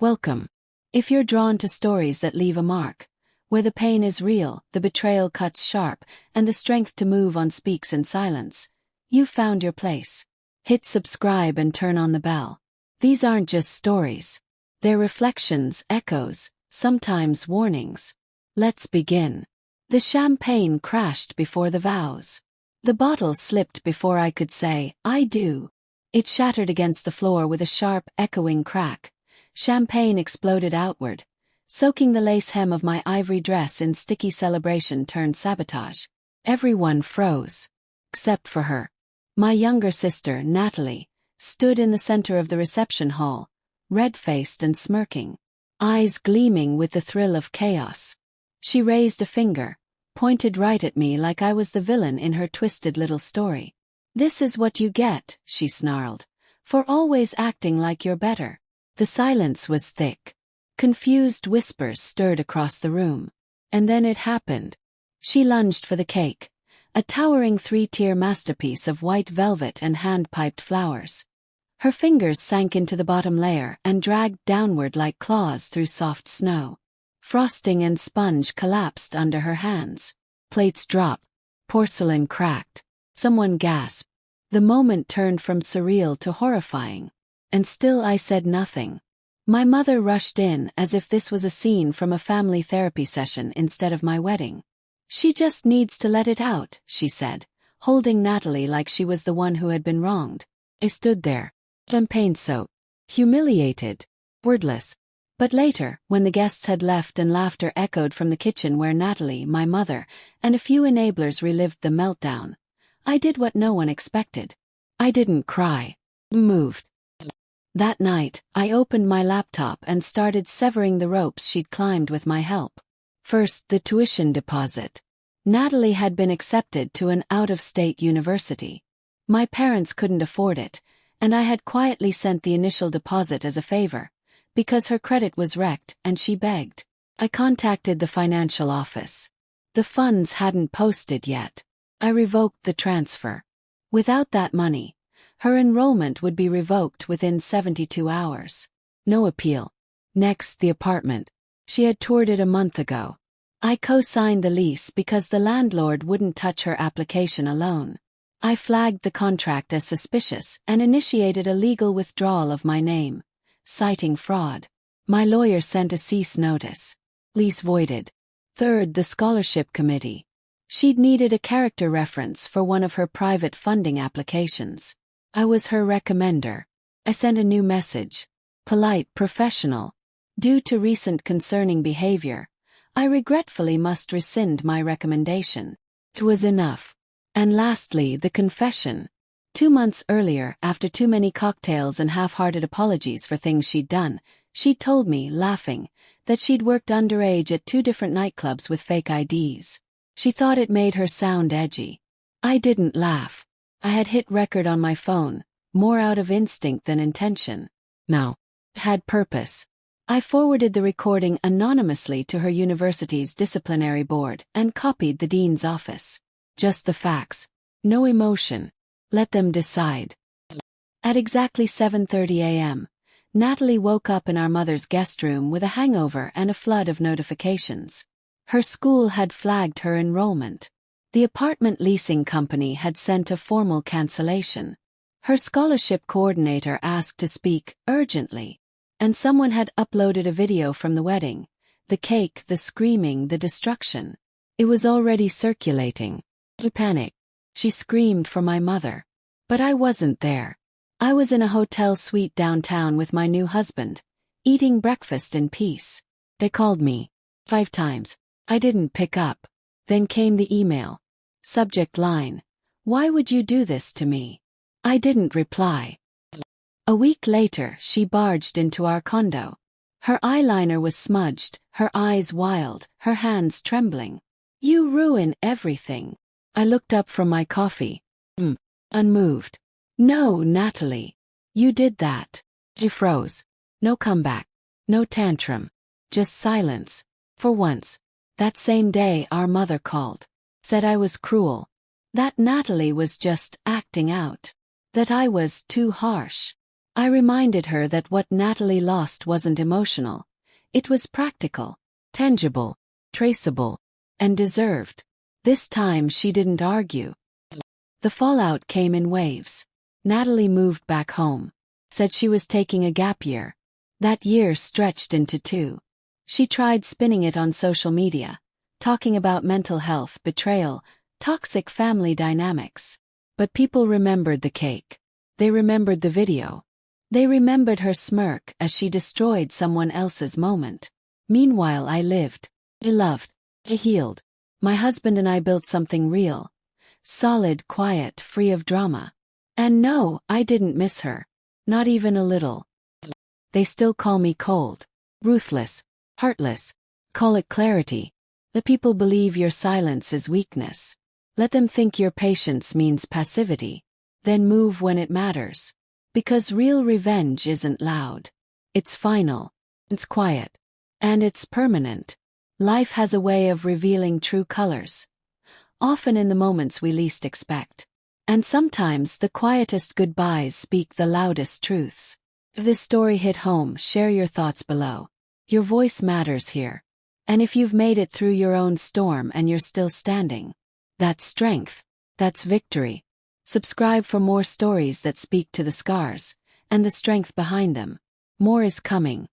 Welcome. If you're drawn to stories that leave a mark, where the pain is real, the betrayal cuts sharp, and the strength to move on speaks in silence, you've found your place. Hit subscribe and turn on the bell. These aren't just stories. They're reflections, echoes, sometimes warnings. Let's begin. The champagne crashed before the vows. The bottle slipped before I could say, I do. It shattered against the floor with a sharp, echoing crack. Champagne exploded outward, soaking the lace hem of my ivory dress in sticky celebration turned sabotage. Everyone froze. Except for her. My younger sister, Natalie, stood in the center of the reception hall, red-faced and smirking, eyes gleaming with the thrill of chaos. She raised a finger, pointed right at me like I was the villain in her twisted little story. "This is what you get," she snarled, "for always acting like you're better." The silence was thick. Confused whispers stirred across the room. And then it happened. She lunged for the cake, a towering three-tier masterpiece of white velvet and hand-piped flowers. Her fingers sank into the bottom layer and dragged downward like claws through soft snow. Frosting and sponge collapsed under her hands. Plates dropped. Porcelain cracked. Someone gasped. The moment turned from surreal to horrifying. And still I said nothing. My mother rushed in as if this was a scene from a family therapy session instead of my wedding. "She just needs to let it out," she said, holding Natalie like she was the one who had been wronged. I stood there, champagne-soaked, humiliated, wordless. But later, when the guests had left and laughter echoed from the kitchen where Natalie, my mother, and a few enablers relived the meltdown, I did what no one expected. I didn't cry. Moved. That night, I opened my laptop and started severing the ropes she'd climbed with my help. First, the tuition deposit. Natalie had been accepted to an out-of-state university. My parents couldn't afford it, and I had quietly sent the initial deposit as a favor, because her credit was wrecked and she begged. I contacted the financial office. The funds hadn't posted yet. I revoked the transfer. Without that money, her enrollment would be revoked within 72 hours. No appeal. Next, the apartment. She had toured it a month ago. I co-signed the lease because the landlord wouldn't touch her application alone. I flagged the contract as suspicious and initiated a legal withdrawal of my name, citing fraud. My lawyer sent a cease notice. Lease voided. Third, the scholarship committee. She'd needed a character reference for one of her private funding applications. I was her recommender. I sent a new message. Polite, professional. Due to recent concerning behavior, I regretfully must rescind my recommendation. It was enough. And lastly, the confession. 2 months earlier, after too many cocktails and half-hearted apologies for things she'd done, she'd told me, laughing, that she'd worked underage at 2 different nightclubs with fake IDs. She thought it made her sound edgy. I didn't laugh. I had hit record on my phone, more out of instinct than intention. No. It had purpose. I forwarded the recording anonymously to her university's disciplinary board and copied the dean's office. Just the facts. No emotion. Let them decide. At exactly 7:30 a.m., Natalie woke up in our mother's guest room with a hangover and a flood of notifications. Her school had flagged her enrollment. The apartment leasing company had sent a formal cancellation. Her scholarship coordinator asked to speak urgently. And someone had uploaded a video from the wedding. The cake, the screaming, the destruction. It was already circulating. I panicked. She screamed for my mother. But I wasn't there. I was in a hotel suite downtown with my new husband, eating breakfast in peace. They called me 5 times. I didn't pick up. Then came the email. Subject line. "Why would you do this to me?" I didn't reply. A week later, she barged into our condo. Her eyeliner was smudged, her eyes wild, her hands trembling. "You ruin everything." I looked up from my coffee. Unmoved. "No, Natalie. You did that." She froze. No comeback. No tantrum. Just silence. For once. That same day our mother called. Said I was cruel. That Natalie was just acting out. That I was too harsh. I reminded her that what Natalie lost wasn't emotional. It was practical, tangible, traceable, and deserved. This time she didn't argue. The fallout came in waves. Natalie moved back home. Said she was taking a gap year. That year stretched into 2. She tried spinning it on social media, talking about mental health, betrayal, toxic family dynamics. But people remembered the cake. They remembered the video. They remembered her smirk as she destroyed someone else's moment. Meanwhile, I lived. I loved. I healed. My husband and I built something real. Solid, quiet, free of drama. And no, I didn't miss her. Not even a little. They still call me cold, ruthless, heartless. Call it clarity. Let people believe your silence is weakness. Let them think your patience means passivity. Then move when it matters. Because real revenge isn't loud. It's final. It's quiet. And it's permanent. Life has a way of revealing true colors. Often in the moments we least expect. And sometimes the quietest goodbyes speak the loudest truths. If this story hit home, share your thoughts below. Your voice matters here. And if you've made it through your own storm and you're still standing, that's strength. That's victory. Subscribe for more stories that speak to the scars and the strength behind them. More is coming.